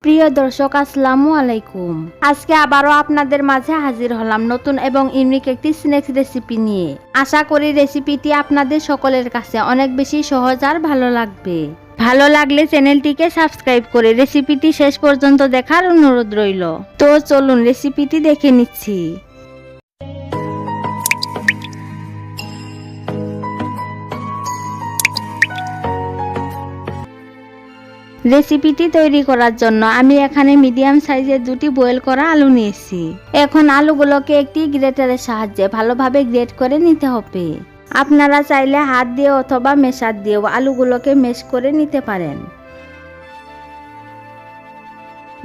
প্রিয় দর্শক, আসসালামু আলাইকুম। আজকে আবারও আপনাদের মাঝে হাজির হলাম নতুন এবং ইউনিক একটি স্ন্যাক্স রেসিপি নিয়ে। আশা করি রেসিপিটি আপনাদের সকলের কাছে অনেক বেশি সহজ আর ভালো লাগবে। ভালো লাগলে চ্যানেলটিকে সাবস্ক্রাইব করে রেসিপিটি শেষ পর্যন্ত দেখার অনুরোধ রইল। তো চলুন রেসিপিটি দেখে নিচ্ছি। রেসিপিটি তৈরি করার জন্য আমি এখানে মিডিয়াম সাইজের দুটি বয়েল করা আলু নিয়েছি। এখন আলুগুলোকে একটি গ্রেটারের সাহায্যে ভালোভাবে গ্রেট করে নিতে হবে। আপনারা চাইলে হাত দিয়ে অথবা মেশার দিয়েও আলুগুলোকে মেশ করে নিতে পারেন।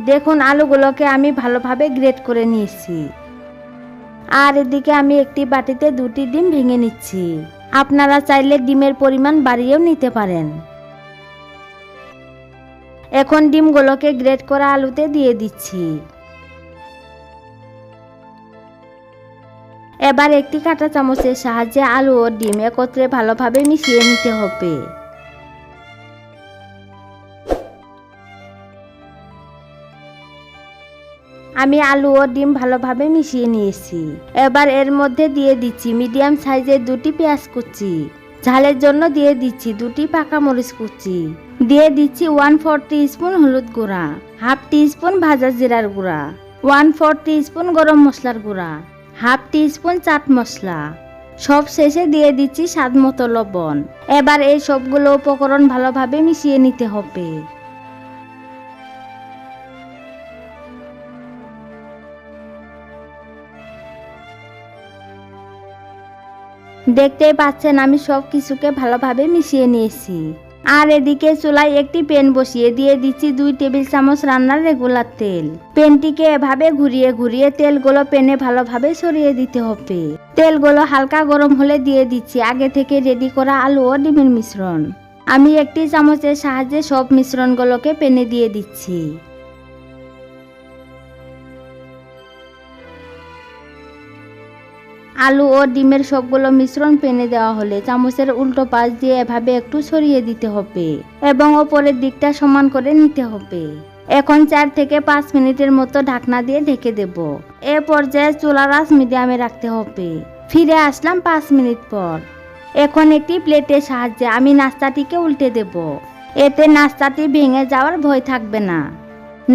দেখুন, আলুগুলোকে আমি ভালোভাবে গ্রেট করে নিয়েছি। আর এদিকে আমি একটি বাটিতে দুটি ডিম ভেঙে নিচ্ছি। আপনারা চাইলে ডিমের পরিমাণ বাড়িয়েও নিতে পারেন। এখন ডিমগুলোকে গ্রেট করা আলুতে দিয়ে দিচ্ছি। এবার একটি কাঁটা চামচের সাহায্যে আলু ও ডিম একত্রে ভালোভাবে মিশিয়ে নিতে হবে। আমি আলু ও ডিম ভালোভাবে মিশিয়ে নিয়েছি। এবার এর মধ্যে দিয়ে দিচ্ছি মিডিয়াম সাইজের দুটি পেঁয়াজ কুচি। ঝালের জন্য দিয়ে দিচ্ছি দুটি পাকা মরিচ কুচি। দিয়ে দিচ্ছি 1/4 টিস্পুন হলুদ গুঁড়া, 1/2 টিস্পুন ভাজা জিরার গুঁড়া, 1/4 টিস্পুন গরম মশলার গুঁড়া, 1/2 টিস্পুন চাট মশলা। সব শেষে দিয়ে দিচ্ছি স্বাদ মতো লবণ। এবার এই সবগুলো উপকরণ ভালোভাবে মিশিয়ে নিতে হবে। দেখতেই পাচ্ছেন আমি সব কিছুকে ভালোভাবে মিশিয়ে নিয়েছি। আর এদিকে চুলায় একটি প্যান বসিয়ে দিয়ে দিচ্ছি 2 টেবিল চামচ রান্নার রেগুলার তেল। প্যানটিকে এভাবে ঘুরিয়ে ঘুরিয়ে তেলগুলো প্যানে ভালোভাবে ছড়িয়ে দিতে হবে। তেলগুলো হালকা গরম হলে দিয়ে দিচ্ছি আগে থেকে রেডি করা আলু ও ডিমের মিশ্রণ। আমি একটি চামচের সাহায্যে সব মিশ্রণগুলোকে প্যানে দিয়ে দিচ্ছি। আলু ও ডিমের সবগুলো মিশ্রণ প্যানে দেওয়া হলে চামচের উল্টো পাশ দিয়ে এভাবে একটু ছড়িয়ে দিতে হবে এবং ওপরের দিকটা সমান করে নিতে হবে। এখন 4 থেকে 5 মিনিটের মতো ঢাকনা দিয়ে ঢেকে দেব। এ পর্যায়ে চুলার আঁচ মিডিয়ামে রাখতে হবে। ফিরে আসলাম 5 মিনিট পর। এখন একটি প্লেটের সাহায্যে আমি নাস্তাটিকে উল্টে দেব। এতে নাস্তাটি ভেঙে যাওয়ার ভয় থাকবে না।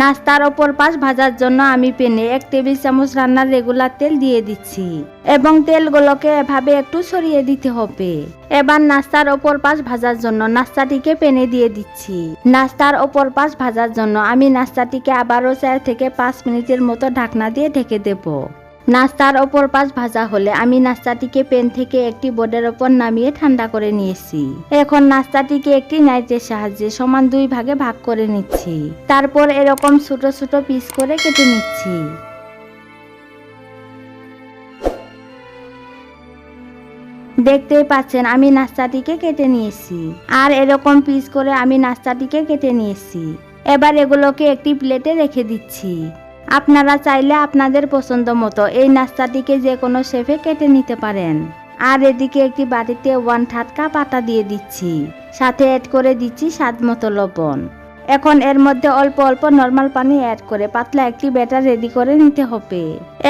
নাস্তার ওপর পাশ ভাজার জন্য আমি প্যানে 1 টেবিল চামচ রান্নার রেগুলার তেল দিয়ে দিচ্ছি এবং তেলগুলোকে এভাবে একটু ছড়িয়ে দিতে হবে। এবার নাস্তার ওপর পাশ ভাজার জন্য নাস্তাটিকে প্যানে দিয়ে দিচ্ছি। নাস্তার ওপর পাশ ভাজার জন্য আমি নাস্তাটিকে আবারও 4 থেকে 5 মিনিটের মতো ঢাকনা দিয়ে ঢেকে দেব। নাস্তার ওপর পাশ ভাজা হলে আমি নাস্তাটিকে প্যান থেকে একটি বোর্ডের ওপর নামিয়ে ঠান্ডা করে নিয়েছি। এখন নাস্তাটিকে একটি নাইফের সাহায্যে সমান 2 ভাগে ভাগ করে নিচ্ছি। তারপর এরকম ছোট ছোট পিস করে কেটে নিচ্ছি। দেখতেই পাচ্ছেন আমি নাস্তাটিকে কেটে নিয়েছি। আর এরকম পিস করে আমি নাস্তাটিকে কেটে নিয়েছি। এবার এগুলোকে একটি প্লেটে রেখে দিচ্ছি। আপনারা চাইলে আপনাদের পছন্দ মতো এই নাস্তাটিকে যে কোনো শেপে কেটে নিতে পারেন। আর এদিকে একটি বাটিতে 1/3 কাপ আটা দিয়ে দিচ্ছি। সাথে অ্যাড করে দিচ্ছি স্বাদ মতো লবণ। এখন এর মধ্যে অল্প অল্প নর্মাল পানি অ্যাড করে পাতলা একটি ব্যাটার রেডি করে নিতে হবে।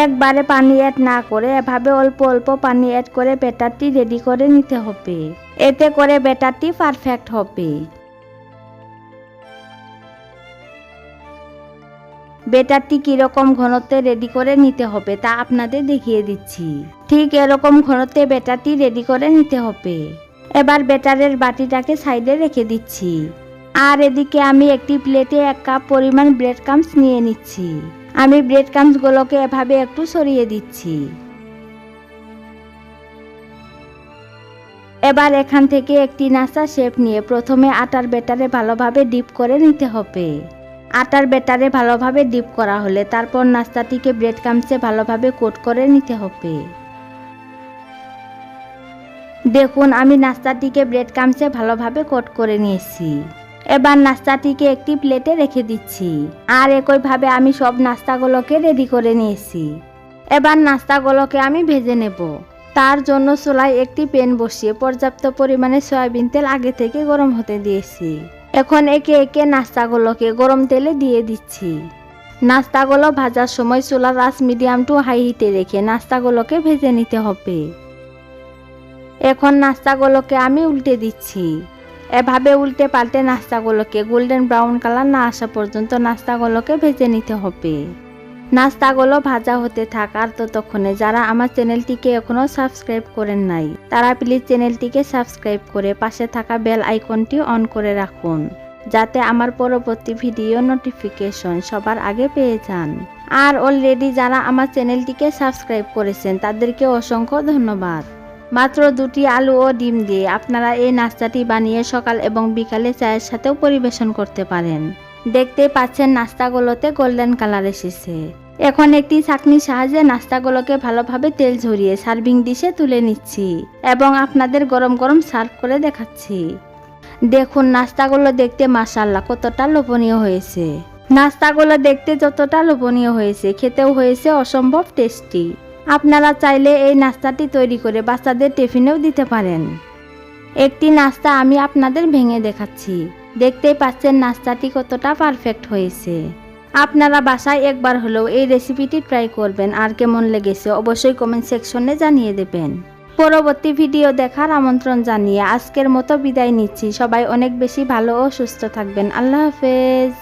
একবারে পানি অ্যাড না করে এভাবে অল্প অল্প পানি অ্যাড করে ব্যাটারটি রেডি করে নিতে হবে। এতে করে ব্যাটারটি পারফেক্ট হবে। ব্যাটারটি কিরকম ঘনত্বে রেডি করে নিতে হবে তা আপনাদের দেখিয়ে দিচ্ছি। ঠিক এরকম ঘনত্বে ব্যাটারটি রেডি করে নিতে হবে। এবার ব্যাটারের বাটিটাকে সাইডে রেখে দিচ্ছি। আর এদিকে আমি একটি প্লেটে 1 কাপ পরিমাণ ব্রেড ক্রাম্বস নিয়ে নিচ্ছি। আমি ব্রেড ক্রাম্বসগুলোকে এভাবে একটু ছড়িয়ে দিচ্ছি। এবার এখান থেকে একটি নাস্তা শেপ নিয়ে প্রথমে আটার ব্যাটারে ভালোভাবে ডিপ করে নিতে হবে। আটার ব্যাটারে ভালোভাবে ডিপ করা হলে তারপর নাস্তাটিকে ব্রেড ক্রাম্বসে ভালোভাবে কোট করে নিতে হবে। দেখুন আমি নাস্তাটিকে ব্রেড ক্রাম্বসে ভালোভাবে কোট করে নিয়েছি। এবার নাস্তাটিকে একটি প্লেটে রেখে দিচ্ছি। আর একইভাবে আমি সব নাস্তাগুলোকে রেডি করে নিয়েছি। এবার নাস্তাগুলোকে আমি ভেজে নেব। তার জন্য চুলায় একটি প্যান বসিয়ে পর্যাপ্ত পরিমাণে সয়াবিন তেল আগে থেকে গরম হতে দিয়েছি। এখন একে একে নাস্তাগুলোকে গরম তেলে দিয়ে দিচ্ছি। নাস্তাগুলো ভাজার সময় চুলার আঁচ মিডিয়াম টু হাই হিটে রেখে নাস্তাগুলোকে ভেজে নিতে হবে। এখন নাস্তাগুলোকে আমি উল্টে দিচ্ছি। এভাবে উল্টে পাল্টে নাস্তাগুলোকে গোল্ডেন ব্রাউন কালার না আসা পর্যন্ত নাস্তাগুলোকে ভেজে নিতে হবে। নাস্তাগুলো ভাজা হতে থাক, আর ততক্ষণে যারা আমার চ্যানেলটিকে এখনো সাবস্ক্রাইব করেন নাই তারা প্লিজ চ্যানেলটিকে সাবস্ক্রাইব করে পাশে থাকা বেল আইকনটি অন করে রাখুন, যাতে আমার পরবর্তী ভিডিও নোটিফিকেশন সবার আগে পেয়ে যান। আর অলরেডি যারা আমার চ্যানেলটিকে সাবস্ক্রাইব করেছেন তাদেরকে অসংখ্য ধন্যবাদ। মাত্র 2টি আলু ও ডিম দিয়ে আপনারা এই নাস্তাটি বানিয়ে সকাল এবং বিকালে চায়ের সাথেও পরিবেশন করতে পারেন। দেখতে পাচ্ছেন নাস্তাগুলোতে গোল্ডেন কালার এসেছে। এখন একটি ছাঁকনির সাহায্যে নাস্তাগুলোকে ভালোভাবে তেল ঝরিয়ে সার্ভিং ডিশে তুলে নিচ্ছি এবং আপনাদের গরম গরম সার্ভ করে দেখাচ্ছি। দেখুন নাস্তাগুলো দেখতে মাশাআল্লাহ কতটা লোভনীয় হয়েছে। নাস্তাগুলো দেখতে যতটা লোভনীয় হয়েছে খেতেও হয়েছে অসম্ভব টেস্টি। আপনারা চাইলে এই নাস্তাটি তৈরি করে বাচ্চাদের টিফিনেও দিতে পারেন। একটি নাস্তা আমি আপনাদের ভেঙে দেখাচ্ছি। দেখতেই পাচ্ছেন নাস্তাটি কতটা পারফেক্ট হয়েছে। আপনারা বাসায় একবার হলেও এই রেসিপিটি ট্রাই করবেন, আর কেমন লেগেছে অবশ্যই কমেন্ট সেকশনে জানিয়ে দেবেন। পরবর্তী ভিডিও দেখার আমন্ত্রণ জানিয়ে আজকের মতো বিদায় নিচ্ছি। সবাই অনেক বেশি ভালো ও সুস্থ থাকবেন। আল্লাহ হাফেজ।